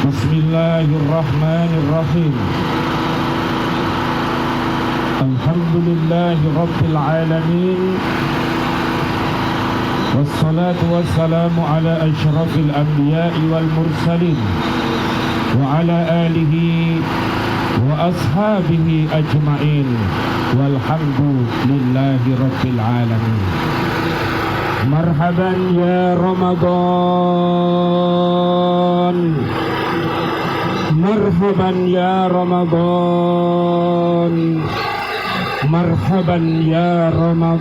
Bismillahirrahmanirrahim. Alhamdulillahi Rabbil Alamin. Wassalatu wassalamu ala ashrafil anbiya'i wal mursalin wa ala alihi wa ashabihi ajma'in. Walhamdulillahi Rabbil Alamin. Marhaban ya Ramadan, marhaban ya Ramadan, marhaban ya Ramadan.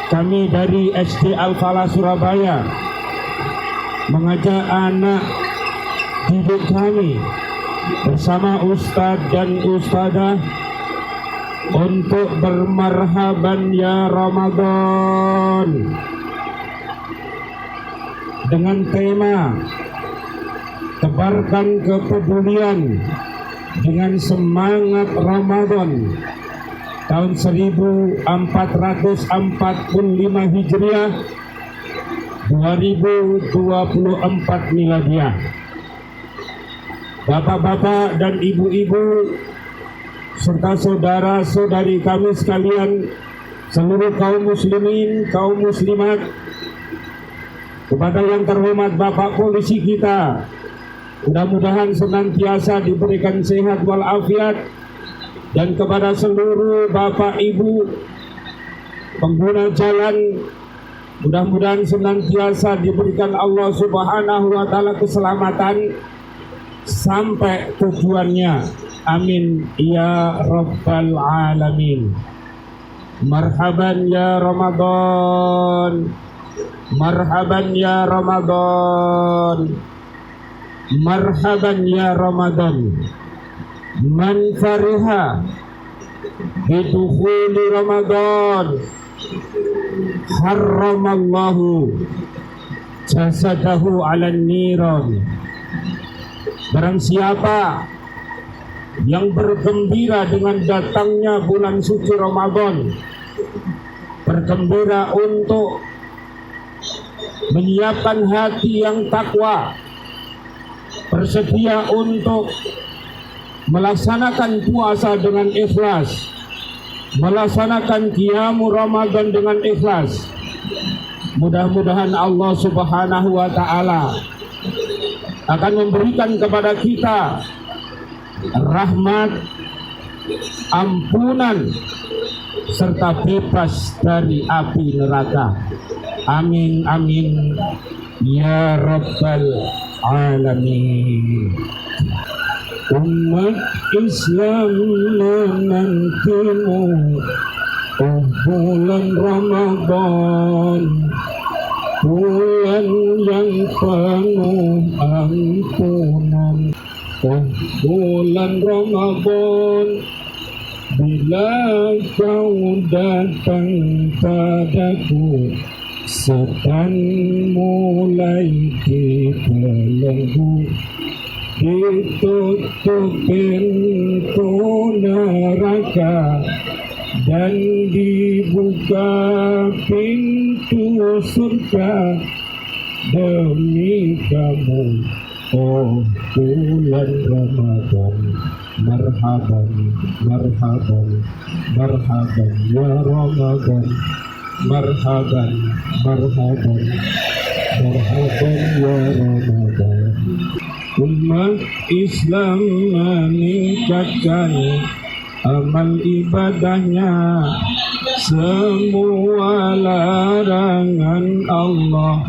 Kami dari SD Al-Falah Surabaya mengajak anak didik kami bersama Ustadz dan Ustadzah untuk bermarhaban ya Ramadan dengan tema tebarkan kepedulian dengan semangat Ramadan tahun 1445 Hijriah 2024 Miladiah. Bapak-bapak dan ibu-ibu serta saudara-saudari kami sekalian, seluruh kaum muslimin, kaum muslimat, kepada yang terhormat Bapak Polisi kita, mudah-mudahan senantiasa diberikan sehat walafiat, dan kepada seluruh Bapak Ibu pengguna jalan, mudah-mudahan senantiasa diberikan Allah Subhanahu wa Ta'ala keselamatan sampai tujuannya. Amin ya Rabbal Alamin. Marhaban ya Ramadan, marhaban ya Ramadan, marhaban ya Ramadan. Man fariha bidukhuli Ramadan harramallahu jasadahu ala niran. Barang siapa yang bergembira dengan datangnya bulan suci Ramadan, bergembira untuk menyiapkan hati yang takwa, bersedia untuk melaksanakan puasa dengan ikhlas, melaksanakan qiyamul Ramadan dengan ikhlas, mudah-mudahan Allah Subhanahu wa Ta'ala akan memberikan kepada kita rahmat, ampunan, serta bebas dari api neraka. Amin amin ya Rabbal Alamin. Umat Islam menantimu bulan Ramadan, bulan yang penuh ampunan. Bulan Ramadan, bila kau datang padaku, setan mulai dibelenggu, ditutup pintu neraka dan dibuka pintu surga demi kamu. Oh bulan Ramadan, marhaban, marhaban, marhaban ya Ramadan, marhaban, marhaban, marhaban ya Ramadan. Umat Islam meningkatkan amal ibadahnya, semua larangan Allah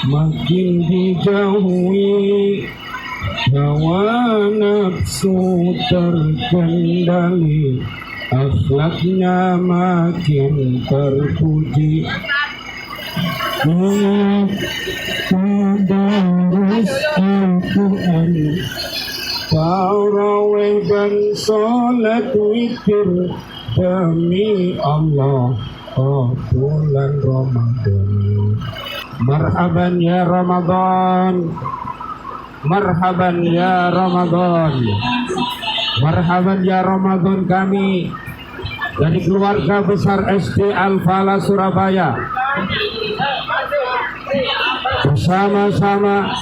makin dijauhi, hawa nafsu terkendali, akhlaknya makin terpuji. Tadarus Al-Quran, tarawih dan sholat witir demi Allah. Oh bulan Ramadan, marhaban ya Ramadan, marhaban ya Ramadan, marhaban ya Ramadan. Kami dari keluarga besar SD Al-Falah Surabaya bersama-sama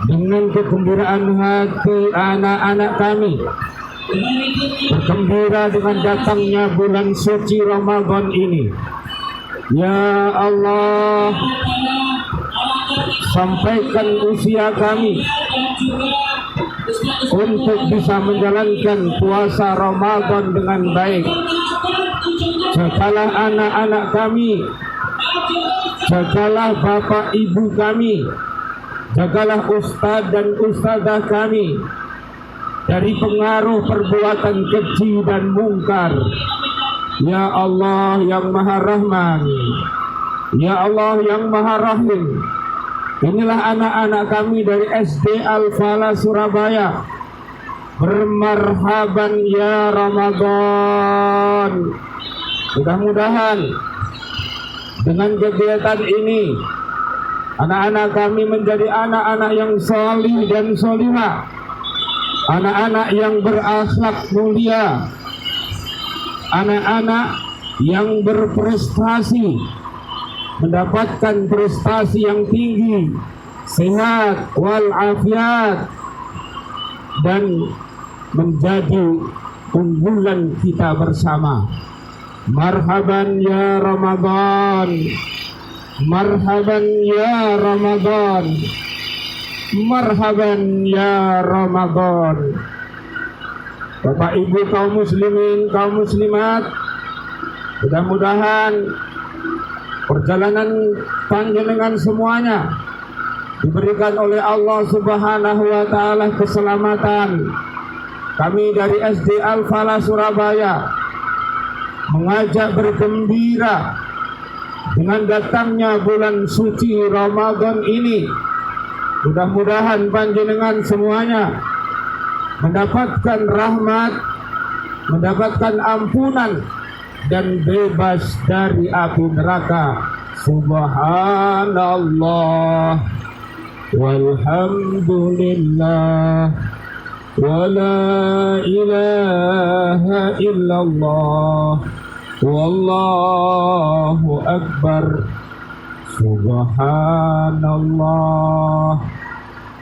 dengan kegembiraan hati anak-anak kami bergembira dengan datangnya bulan suci Ramadan ini. Ya Allah, sampaikan usia kami untuk bisa menjalankan puasa Ramadan dengan baik. Jagalah anak-anak kami, jagalah bapak ibu kami, jagalah ustadz dan ustadzah kami dari pengaruh perbuatan keji dan mungkar. Ya Allah yang Maha Rahman, Ya Allah yang Maha Rahim, inilah anak-anak kami dari SD Al-Falah Surabaya. Bermarhaban ya Ramadan. Mudah-mudahan dengan kegiatan ini anak-anak kami menjadi anak-anak yang salih dan solihah, anak-anak yang berakhlak mulia, anak-anak yang berprestasi, mendapatkan prestasi yang tinggi, sehat walafiat, dan menjadi unggulan kita bersama. Marhaban ya Ramadan, marhaban ya Ramadan, marhaban ya Ramadan. Bapak Ibu kaum muslimin, kaum muslimat, mudah-mudahan perjalanan panjenengan semuanya diberikan oleh Allah Subhanahu wa taala keselamatan. Kami dari SD Al-Falah Surabaya mengajak bergembira dengan datangnya bulan suci Ramadan ini. Mudah-mudahan panjenengan semuanya mendapatkan rahmat, mendapatkan ampunan, dan bebas dari api neraka. Subhanallah walhamdulillah wala ilaha illallah wallahu akbar. Subhanallah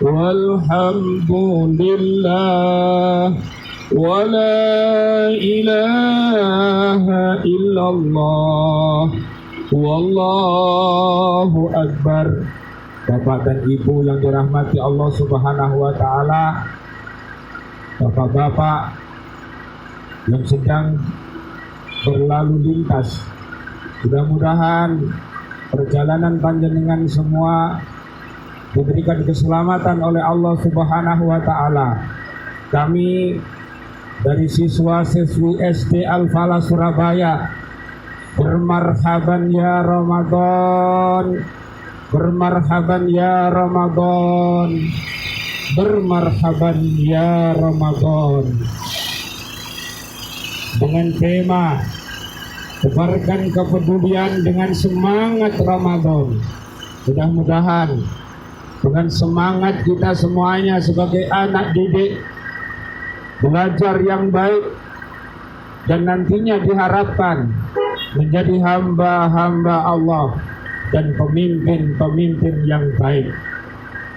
walhamdulillah wala ilaha illallah wallahu akbar. Bapak dan Ibu yang dirahmati Allah Subhanahu wa taala, bapak-bapak yang sedang berlalu lintas, mudah-mudahan perjalanan panjenengan semua diberikan keselamatan oleh Allah Subhanahu wa taala. Kami dari siswa-siswi SD Al-Falah Surabaya bermarhaban ya Ramadan, bermarhaban ya Ramadan, bermarhaban ya Ramadan. Dengan tema tebarkan kepedulian dengan semangat Ramadan. Mudah-mudahan dengan semangat kita semuanya sebagai anak didik belajar yang baik dan nantinya diharapkan menjadi hamba-hamba Allah dan pemimpin-pemimpin yang baik.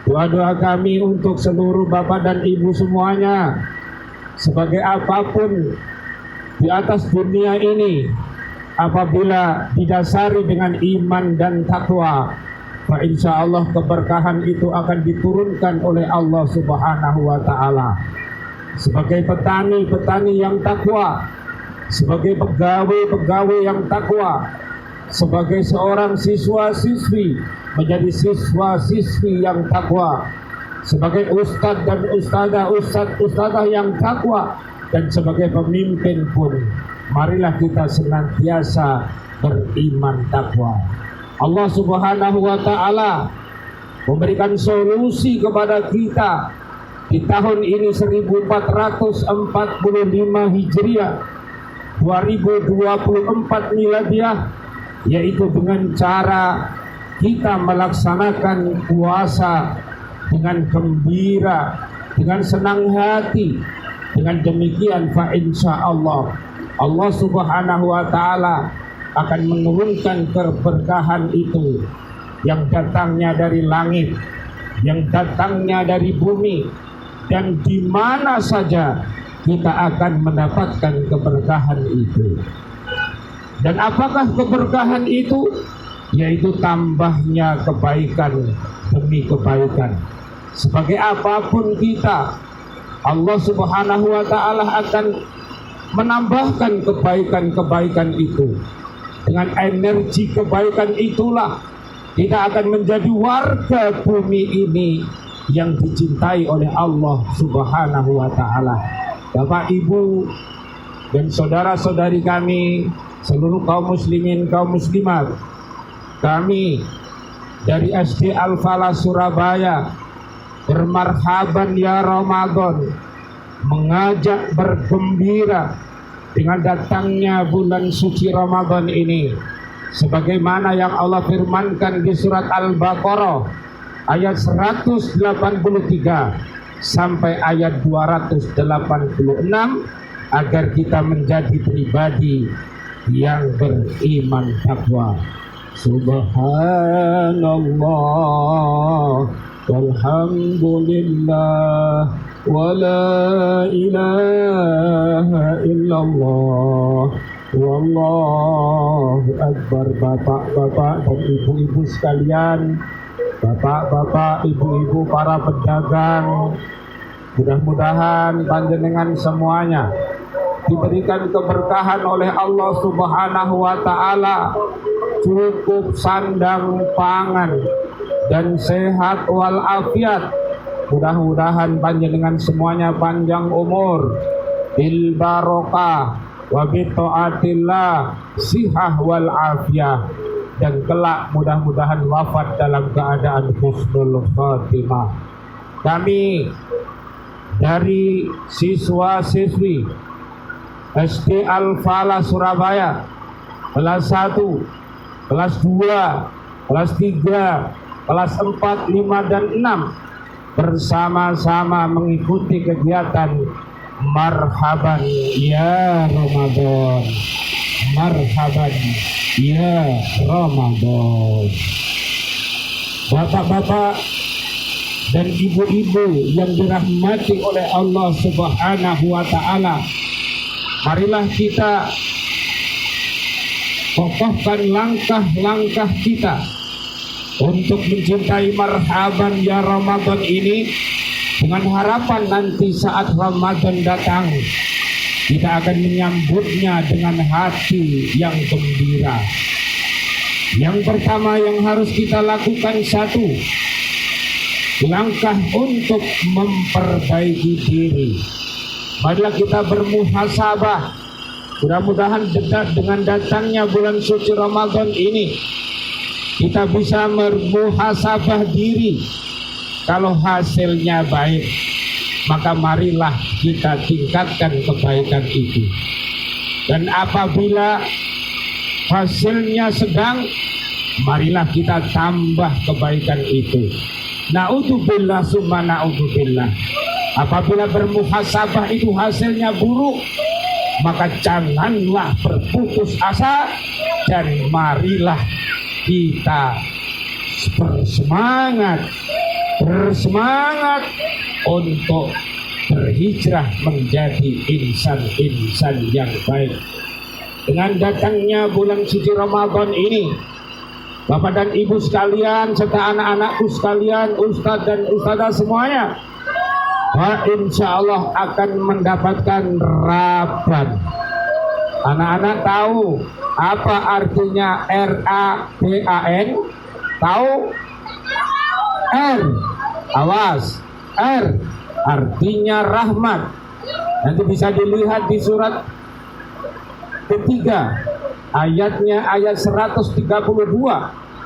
Doa-doa kami untuk seluruh bapak dan ibu semuanya, sebagai apapun di atas dunia ini, apabila didasari dengan iman dan takwa, maka insya Allah keberkahan itu akan diturunkan oleh Allah Subhanahu wa taala. Sebagai petani-petani yang takwa, sebagai pegawai-pegawai yang takwa, sebagai seorang siswa-siswi menjadi siswa-siswi yang takwa, sebagai ustadz dan ustadzah yang takwa, dan sebagai pemimpin pun marilah kita senantiasa beriman takwa. Allah Subhanahu wa taala memberikan solusi kepada kita di tahun ini 1445 Hijriah 2024 Miladiah, yaitu dengan cara kita melaksanakan puasa dengan gembira, dengan senang hati. Dengan demikian fa insya Allah Subhanahu wa taala akan menurunkan keberkahan itu yang datangnya dari langit, yang datangnya dari bumi, dan di mana saja kita akan mendapatkan keberkahan itu. Dan apakah keberkahan itu? Yaitu tambahnya kebaikan demi kebaikan. Sebagai apapun kita, Allah Subhanahu wa Ta'ala akan menambahkan kebaikan-kebaikan itu. Dengan energi kebaikan itulah kita akan menjadi warga bumi ini yang dicintai oleh Allah Subhanahu wa Ta'ala. Bapak, Ibu, dan saudara-saudari kami, seluruh kaum muslimin, kaum muslimat, kami dari SD Al-Falah Surabaya bermarhaban ya Ramadan, mengajak bergembira dengan datangnya bulan suci Ramadan ini, sebagaimana yang Allah firmankan di surat Al-Baqarah ayat 183 sampai ayat 286, agar kita menjadi pribadi yang beriman takwa. Subhanallah walhamdulillah wa la ilaha illallah wallahu akbar. Bapak-bapak dan ibu-ibu sekalian, bapak-bapak, ibu-ibu, para pedagang, mudah-mudahan panjenengan semuanya diberikan keberkahan oleh Allah Subhanahu wa Ta'ala, cukup sandang pangan dan sehat walafiat. Mudah-mudahan panjenengan semuanya panjang umur, bil barokah wa bi taatillah, sihah wal afiyah, dan kelak mudah-mudahan wafat dalam keadaan husnul khatimah. Kami dari siswa-siswi SD Al-Falah Surabaya kelas 1, kelas 2, kelas 3, kelas 4, 5, dan 6 bersama-sama mengikuti kegiatan Marhaban ya Ramadan, Marhaban ya Ramadan. Bapak-bapak dan ibu-ibu yang dirahmati oleh Allah Subhanahu wa Ta'ala, marilah kita kokohkan langkah-langkah kita untuk mencintai marhaban ya Ramadan ini, dengan harapan nanti saat Ramadan datang kita akan menyambutnya dengan hati yang gembira. Yang pertama yang harus kita lakukan, satu, langkah untuk memperbaiki diri. Marilah kita bermuhasabah. Mudah-mudahan dengan datangnya bulan suci Ramadan ini kita bisa bermuhasabah diri. Kalau hasilnya baik, maka marilah kita tingkatkan kebaikan itu. Dan apabila hasilnya sedang, marilah kita tambah kebaikan itu. Na'udzubillah summa na'udzubillah. Apabila bermuhasabah itu hasilnya buruk, maka janganlah berputus asa, dan marilah kita bersemangat untuk berhijrah menjadi insan-insan yang baik. Dengan datangnya bulan suci Ramadan ini, Bapak dan Ibu sekalian serta anak-anakku sekalian, Ustadz dan Ustadzah semuanya, insya Allah akan mendapatkan raban. Anak-anak tahu apa artinya RABAN? Tahu? R, awas, R artinya rahmat. Nanti bisa dilihat di surat ketiga, ayatnya ayat 132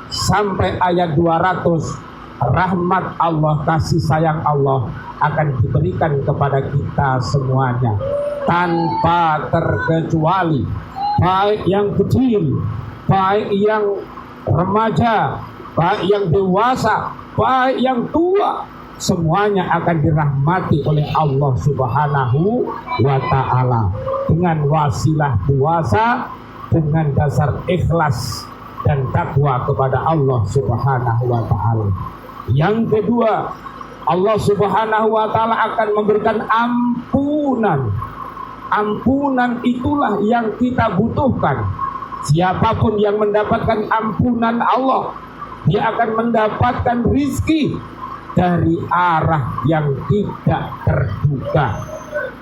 sampai ayat 200. Rahmat Allah, kasih sayang Allah akan diberikan kepada kita semuanya tanpa terkecuali, baik yang kecil, baik yang remaja, baik yang dewasa, baik yang tua, semuanya akan dirahmati oleh Allah Subhanahu wa Ta'ala dengan wasilah puasa, dengan dasar ikhlas dan takwa kepada Allah Subhanahu wa Ta'ala. Yang kedua, Allah Subhanahu wa Ta'ala akan memberikan ampunan. Ampunan itulah yang kita butuhkan. Siapapun yang mendapatkan ampunan Allah, dia akan mendapatkan rizki dari arah yang tidak terduga.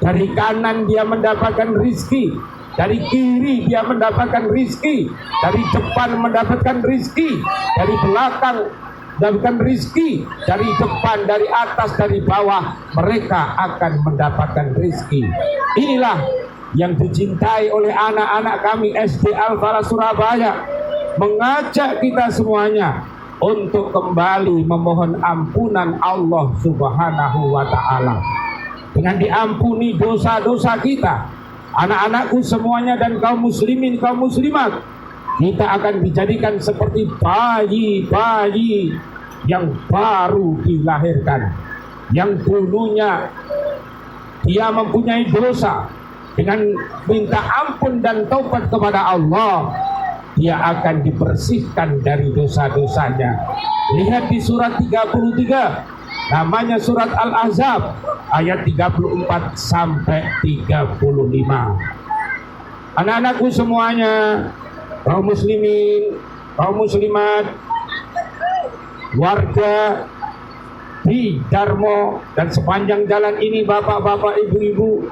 Dari kanan dia mendapatkan rizki, dari kiri dia mendapatkan rizki, dari depan mendapatkan rizki, dari belakang mendapatkan rizki, dari depan, dari atas, dari bawah, mereka akan mendapatkan rizki. Inilah yang dicintai oleh anak-anak kami SD Al-Falah Surabaya, mengajak kita semuanya untuk kembali memohon ampunan Allah Subhanahu wa Ta'ala. Dengan diampuni dosa-dosa kita, anak-anakku semuanya dan kaum muslimin, kaum muslimat, kita akan dijadikan seperti bayi-bayi yang baru dilahirkan, yang dulunya dia mempunyai dosa. Dengan minta ampun dan taubat kepada Allah, dia akan dibersihkan dari dosa-dosanya. Lihat di surat 33, namanya surat Al-Ahzab, ayat 34 sampai 35. Anak-anakku semuanya, kaum muslimin, kaum muslimat, warga di Darmo dan sepanjang jalan ini, bapak-bapak, ibu-ibu,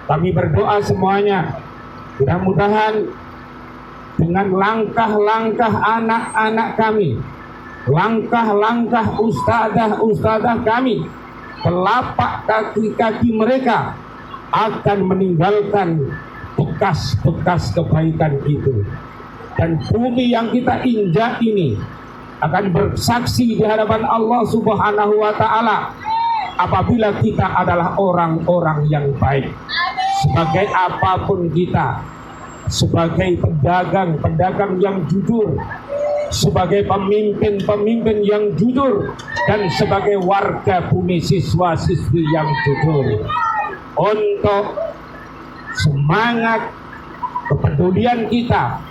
kami berdoa semuanya, mudah-mudahan dengan langkah-langkah anak-anak kami, langkah-langkah ustadzah-ustadzah kami, telapak kaki-kaki mereka akan meninggalkan bekas-bekas kebaikan itu. Dan bumi yang kita injak ini akan bersaksi di hadapan Allah Subhanahu wa Ta'ala apabila kita adalah orang-orang yang baik. Sebagai apapun kita, sebagai pedagang-pedagang yang jujur, sebagai pemimpin-pemimpin yang jujur, dan sebagai warga bumi, siswa-siswi yang jujur, untuk semangat kepedulian kita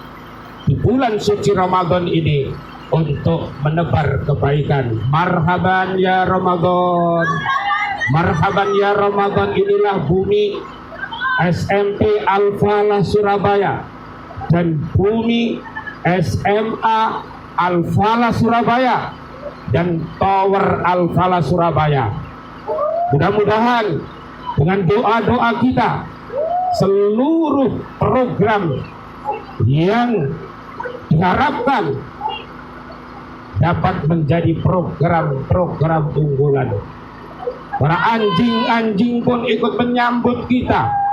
di bulan suci Ramadan ini untuk menebar kebaikan. Marhaban ya Ramadan, marhaban ya Ramadan. Inilah bumi SMP Al-Falah Surabaya dan bumi SMA Al-Falah Surabaya dan Tower Al-Falah Surabaya. Mudah-mudahan dengan doa-doa kita, seluruh program yang diharapkan dapat menjadi program-program unggulan. Para anjing-anjing pun ikut menyambut kita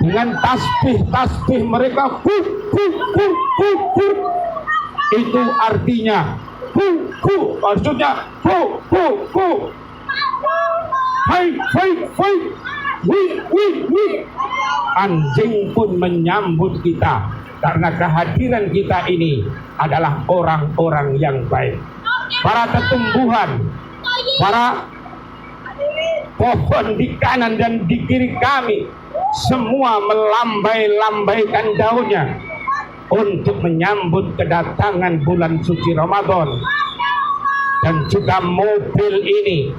dengan tasbih-tasbih mereka. Itu artinya maksudnya fight. Anjing pun menyambut kita karena kehadiran kita ini adalah orang-orang yang baik. Para tetumbuhan, para pohon di kanan dan di kiri kami semua melambai-lambaikan daunnya untuk menyambut kedatangan bulan suci Ramadan. Dan juga mobil ini,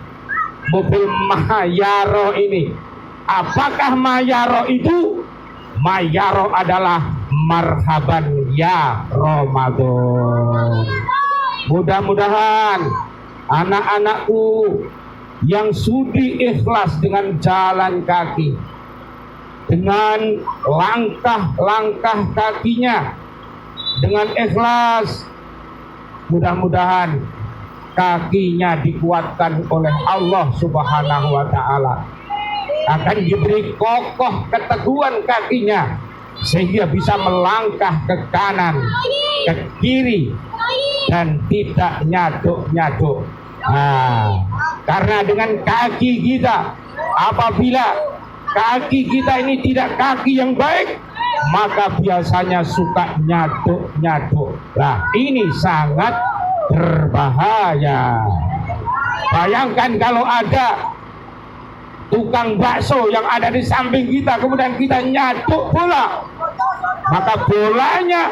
mobil Mayaro ini, apakah Mayaro itu? Mayaro adalah marhaban ya Ramadan. Mudah-mudahan anak-anakku yang sudi ikhlas dengan jalan kaki, dengan langkah-langkah kakinya, dengan ikhlas, mudah-mudahan kakinya dikuatkan oleh Allah Subhanahu wa Ta'ala, akan diberi kokoh keteguhan kakinya sehingga bisa melangkah ke kanan, ke kiri, dan tidak nyaduk-nyaduk. Karena dengan kaki kita, apabila kaki kita ini tidak kaki yang baik, maka biasanya suka nyaduk-nyaduk. Nah, ini sangat berbahaya. Bayangkan kalau ada tukang bakso yang ada di samping kita, kemudian kita nyaduk bola, maka bolanya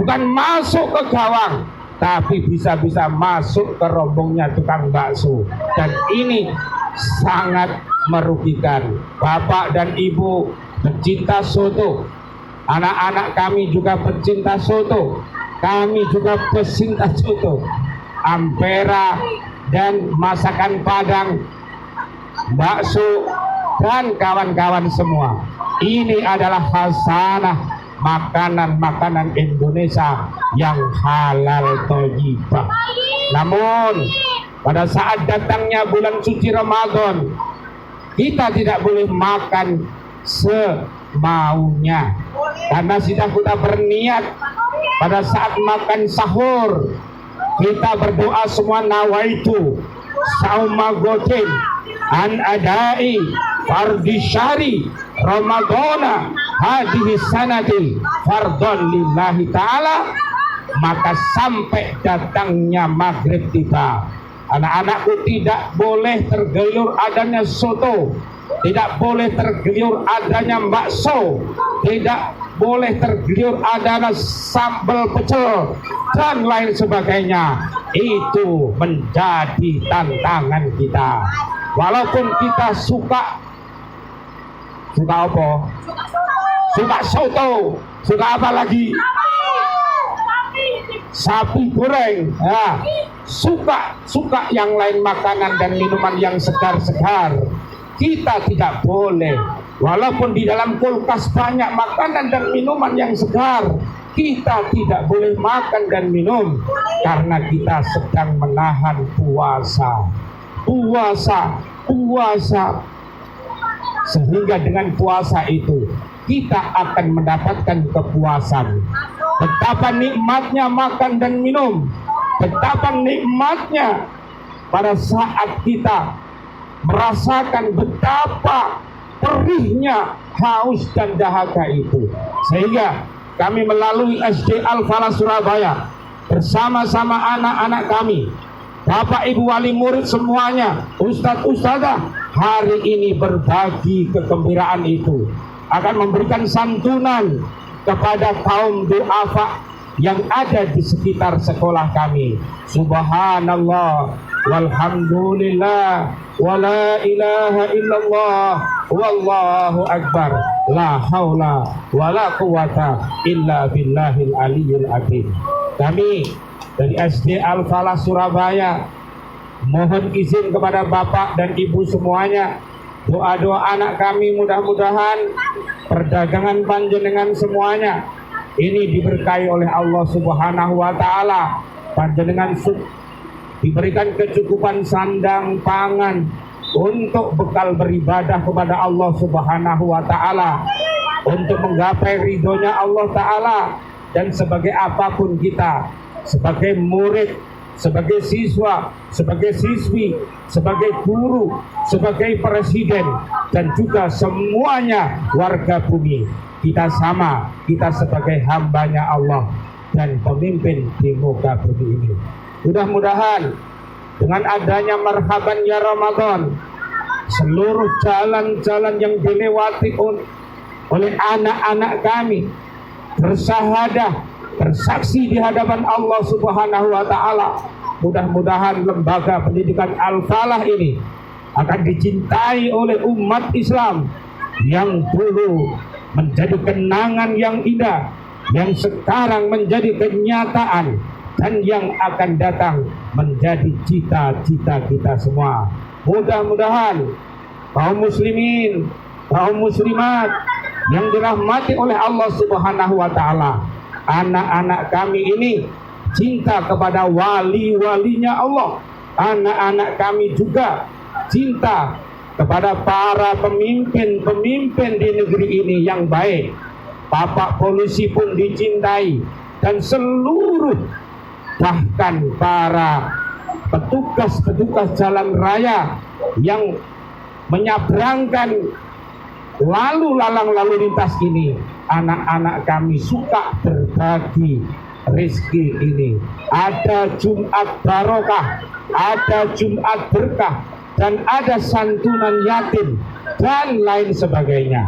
bukan masuk ke gawang, tapi bisa-bisa masuk ke rombongnya tukang bakso. Dan ini sangat merugikan. Bapak dan Ibu pecinta soto, anak-anak kami juga pecinta soto, kami juga pecinta soto, ampera dan masakan Padang, bakso dan kawan-kawan semua. Ini adalah khasanah makanan-makanan Indonesia yang halal thayyibah. Namun pada saat datangnya bulan suci Ramadan, kita tidak boleh makan semaunya, karena sudah kita berniat pada saat makan sahur kita berdoa semua, nawaitu sauma godin an adai fardhi syari ramadana hadhihi sanati fardhon lillahi ta'ala. Maka sampai datangnya maghrib tiba, anak-anakku tidak boleh tergiur adanya soto, tidak boleh tergiur adanya bakso, tidak boleh tergiur adanya sambal pecel dan lain sebagainya. Itu menjadi tantangan kita. Walaupun kita suka apa? Suka soto, suka apa lagi? Sapi goreng, ya. Suka yang lain, makanan dan minuman yang segar-segar. Kita tidak boleh, walaupun di dalam kulkas banyak makanan dan minuman yang segar, kita tidak boleh makan dan minum karena kita sedang menahan puasa. Sehingga dengan puasa itu kita akan mendapatkan kepuasan. Betapa nikmatnya makan dan minum, betapa nikmatnya pada saat kita merasakan betapa perihnya haus dan dahaga itu. Sehingga kami melalui SD Al-Falah Surabaya bersama-sama anak-anak kami, Bapak Ibu wali murid semuanya, Ustadz Ustadzah, hari ini berbagi kegembiraan itu, akan memberikan santunan kepada kaum du'afa yang ada di sekitar sekolah kami. Subhanallah walhamdulillah wala ilaha illallah wallahu akbar la haula wala quwata illa billahil aliyil azim. Kami dari SD Al-Falah Surabaya mohon izin kepada Bapak dan Ibu semuanya, doa-doa anak kami mudah-mudahan perdagangan panjenengan semuanya ini diberkahi oleh Allah Subhanahu wa taala. Panjenengan diberikan kecukupan sandang pangan untuk bekal beribadah kepada Allah Subhanahu wa taala, untuk menggapai ridhonya Allah taala. Dan sebagai apapun kita, sebagai murid, sebagai siswa, sebagai siswi, sebagai guru, sebagai presiden, dan juga semuanya warga bumi, kita sama, kita sebagai hambanya Allah dan pemimpin di muka bumi ini. Mudah-mudahan dengan adanya marhaban ya Ramadan, seluruh jalan-jalan yang dilewati oleh anak-anak kami bersahadah, bersaksi di hadapan Allah Subhanahu wa taala, mudah-mudahan lembaga pendidikan Al-Falah ini akan dicintai oleh umat Islam yang dulu menjadi kenangan yang indah, yang sekarang menjadi kenyataan, dan yang akan datang menjadi cita-cita kita semua. Mudah-mudahan kaum muslimin, kaum muslimat yang dirahmati oleh Allah Subhanahu wa taala, anak-anak kami ini cinta kepada wali-walinya Allah. Anak-anak kami juga cinta kepada para pemimpin-pemimpin di negeri ini yang baik. Bapak polisi pun dicintai, dan seluruh bahkan para petugas-petugas jalan raya yang menyabrangkan lalu lalang lalu lintas ini, anak-anak kami suka berbagi rezeki ini. Ada Jumat barokah, ada Jumat berkah, dan ada santunan yatim dan lain sebagainya.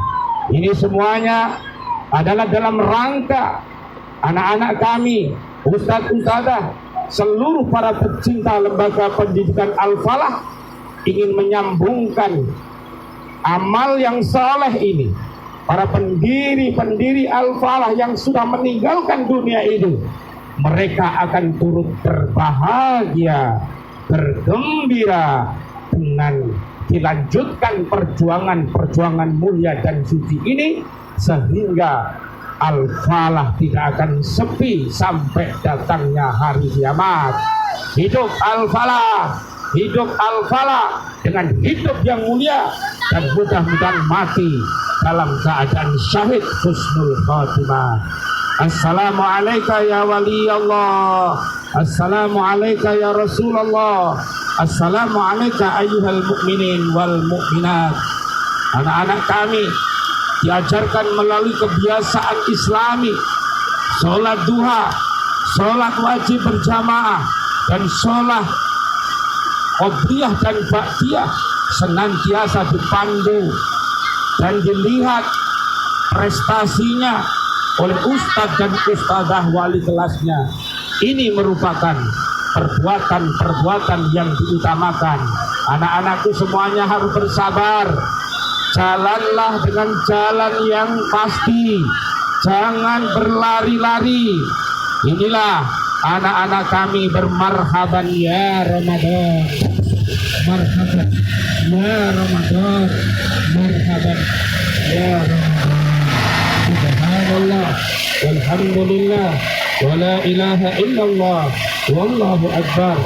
Ini semuanya adalah dalam rangka anak-anak kami, ustadz-ustadzah, seluruh para pecinta lembaga pendidikan Al-Falah ingin menyambungkan amal yang soleh ini. Para pendiri-pendiri Al-Falah yang sudah meninggalkan dunia ini, mereka akan turut berbahagia, bergembira dengan dilanjutkan perjuangan mulia dan suci ini, sehingga Al-Falah tidak akan sepi sampai datangnya hari kiamat. Hidup Al-Falah, hidup Al-Falah dengan hidup yang mulia, dan mudah-mudahan mati dalam keadaan syahid husnul khatimah. Assalamualaikum ya wali Allah, assalamualaikum ya Rasulullah, assalamualaikum ayyuhal mu'minin wal mu'minat. Anak-anak kami diajarkan melalui kebiasaan Islami, sholat duha, sholat wajib berjamaah, dan sholat qobliyah dan ba'diyah senantiasa dipandu dan dilihat prestasinya oleh ustadz dan ustadzah wali kelasnya. Ini merupakan perbuatan-perbuatan yang diutamakan. Anak-anakku semuanya harus bersabar. Jalanlah dengan jalan yang pasti, jangan berlari-lari. Inilah anak-anak kami bermarhaban ya Ramadan, marhaban ya Ramadan, marhaban ya Ramadan. Subhanallah walhamdulillah wa la ilaha illallah wallahu akbar,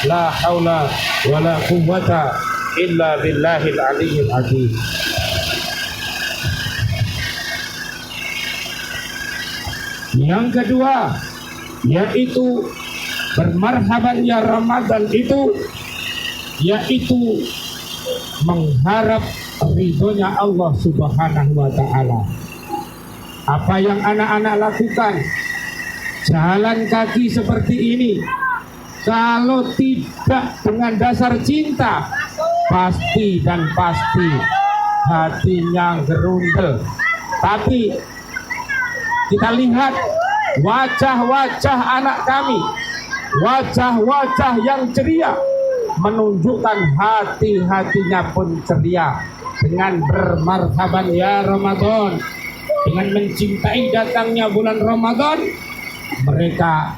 la haula wa la quwwata illa billahil aliyyil azim. Yang kedua, yaitu bermarhaban ya Ramadan itu, yaitu mengharap ridhonya Allah Subhanahu wa ta'ala. Apa yang anak-anak lakukan, jalan kaki seperti ini, kalau tidak dengan dasar cinta, pasti dan pasti hatinya gerundel. Tapi kita lihat wajah-wajah anak kami, wajah-wajah yang ceria, menunjukkan hati-hatinya pun ceria. Dengan bermarhaban ya Ramadan, dengan mencintai datangnya bulan Ramadan, mereka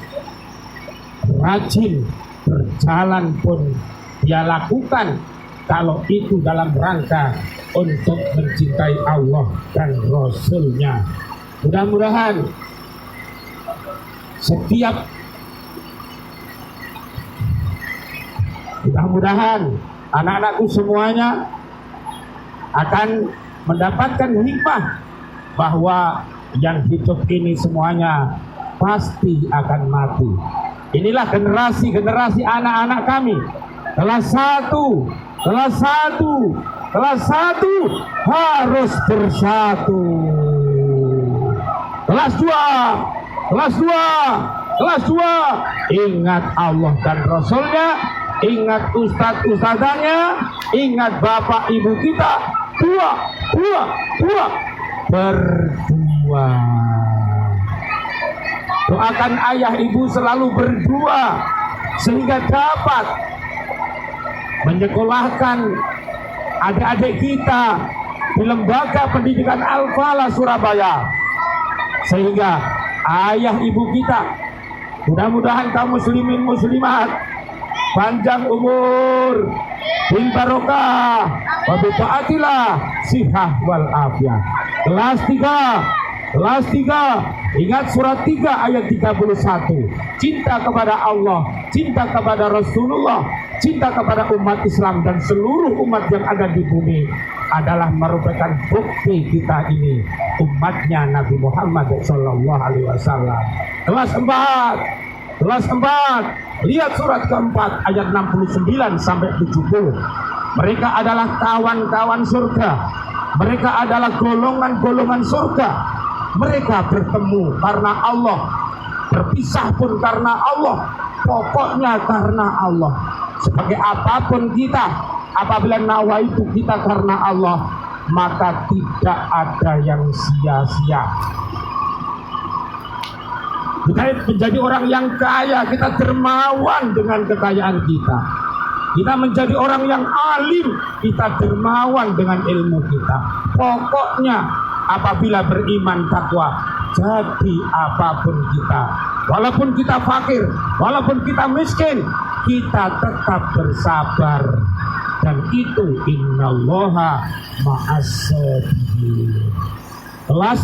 rajin berjalan pun dia lakukan, kalau itu dalam rangka untuk mencintai Allah dan Rasulnya. Mudah-mudahan anak-anakku semuanya akan mendapatkan hikmah bahwa yang hidup ini semuanya pasti akan mati. Inilah generasi anak-anak kami. Kelas 1 harus bersatu. Kelas 2 ingat Allah dan Rasulnya, ingat ustadz-ustadzanya, ingat bapak ibu kita. Berdua. Doakan ayah ibu selalu berdua, sehingga dapat menyekolahkan adik-adik kita di lembaga pendidikan Al-Falah Surabaya, sehingga ayah ibu kita, mudah-mudahan kaum muslimin muslimat panjang umur, bil barokah, wa bi taatillah, sihah wal afiyah. Kelas 3, ingat surat 3 ayat 31. Cinta kepada Allah, cinta kepada Rasulullah, cinta kepada umat Islam dan seluruh umat yang ada di bumi adalah merupakan bukti kita ini umatnya Nabi Muhammad SAW. Kelas 4, lihat surat keempat ayat 69 sampai 70. Mereka adalah kawan-kawan surga. Mereka adalah golongan-golongan surga. Mereka bertemu karena Allah, berpisah pun karena Allah, pokoknya karena Allah. Sebagai apapun kita, apabila nawaitu kita karena Allah, maka tidak ada yang sia-sia. Kita menjadi orang yang kaya, kita dermawan dengan kekayaan kita. Kita menjadi orang yang alim, kita dermawan dengan ilmu kita. Pokoknya apabila beriman takwa, jadi apapun kita, walaupun kita fakir, walaupun kita miskin, kita tetap bersabar. Dan itu innallaha ma'as-sabirin. Kelas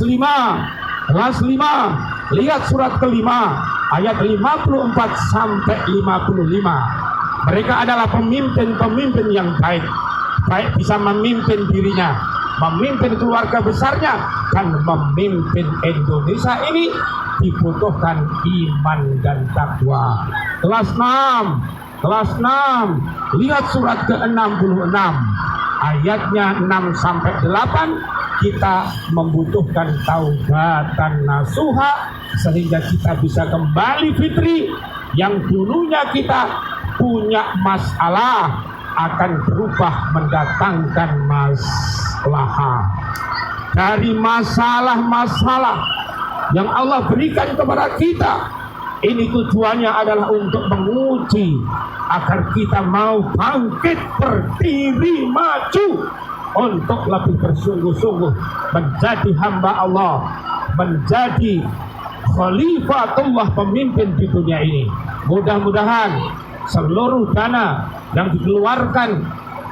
5, lihat surat kelima ayat 54 sampai 55. Mereka adalah pemimpin-pemimpin yang baik bisa memimpin dirinya, memimpin keluarga besarnya, dan memimpin Indonesia ini dibutuhkan iman dan takwa. Kelas 6, lihat surat ke-66 ayatnya 6 sampai 8. Kita membutuhkan taubatan nasuha sehingga kita bisa kembali fitri. Yang dulunya kita punya masalah akan berubah mendatangkan maslahah. Dari masalah-masalah yang Allah berikan kepada kita, ini tujuannya adalah untuk menguji agar kita mau bangkit, berdiri, maju untuk lebih bersungguh-sungguh menjadi hamba Allah, menjadi khalifatullah, pemimpin di dunia ini. Mudah-mudahan seluruh dana yang dikeluarkan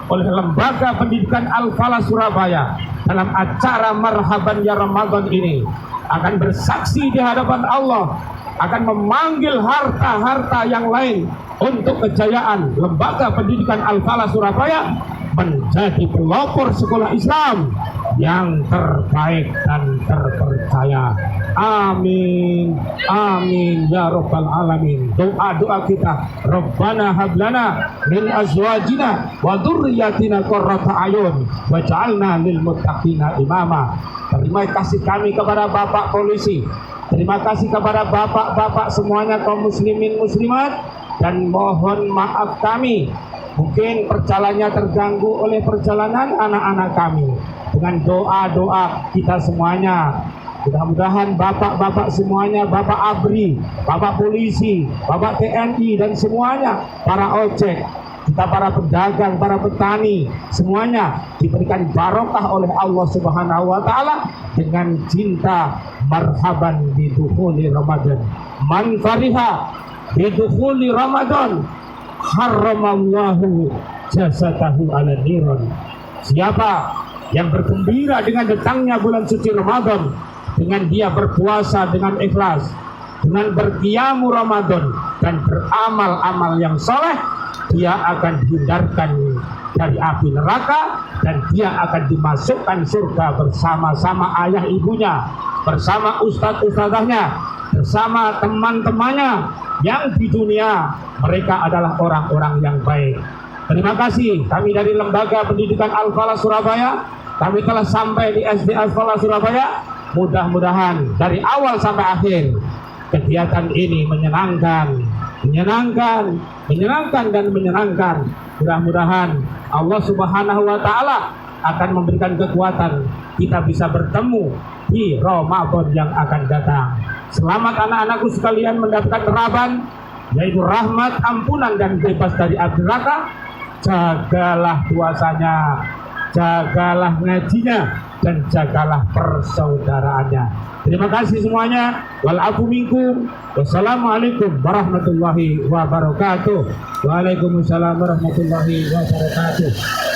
oleh Lembaga Pendidikan Al-Falah Surabaya dalam acara Marhaban Ya Ramadan ini akan bersaksi di hadapan Allah, akan memanggil harta-harta yang lain untuk kejayaan Lembaga Pendidikan Al-Falah Surabaya menjadi pelopor sekolah Islam yang terbaik dan terpercaya. Amin, amin ya rabbal alamin. Doa-doa kita, Rabbana hablana min azwajina wa dzurriyyatina qurrata ayun waj'alna lil muttaqina imama. Terima kasih kami kepada Bapak Polisi, terima kasih kepada bapak-bapak semuanya, kaum muslimin muslimat, dan mohon maaf kami mungkin perjalanannya terganggu oleh perjalanan anak-anak kami. Dengan doa-doa kita semuanya, mudah-mudahan bapak-bapak semuanya, Bapak ABRI, Bapak Polisi, Bapak TNI, dan semuanya, para ojek, kita para pedagang, para petani, semuanya diberikan barokah oleh Allah Subhanahu wa Ta'ala dengan cinta marhaban bidukhuli Ramadan. Man fariha bidukhuli Ramadan haramallahu jasadahu ala niron. Siapa yang bergembira dengan datangnya bulan suci Ramadan, dengan dia berpuasa dengan ikhlas, dengan berqiyamu Ramadan dan beramal-amal yang soleh, dia akan dihindarkan dari api neraka dan dia akan dimasukkan surga bersama-sama ayah ibunya, bersama ustadz-ustadzahnya, bersama teman-temannya yang di dunia mereka adalah orang-orang yang baik. Terima kasih, kami dari Lembaga Pendidikan Al-Falah Surabaya, kami telah sampai di SD Al-Falah Surabaya. Mudah-mudahan dari awal sampai akhir kegiatan ini menyenangkan dan menyenangkan. Mudah-mudahan Allah Subhanahu wa Ta'ala akan memberikan kekuatan kita bisa bertemu di Ramadan yang akan datang. Selamat anak-anakku sekalian mendapatkan Raban, yaitu rahmat, ampunan, dan bebas dari api neraka. Jagalah puasanya, jagalah ngajinya, dan jagalah persaudaraannya. Terima kasih semuanya. Wal-afu minkum. Wassalamualaikum warahmatullahi wabarakatuh. Waalaikumsalam warahmatullahi wabarakatuh.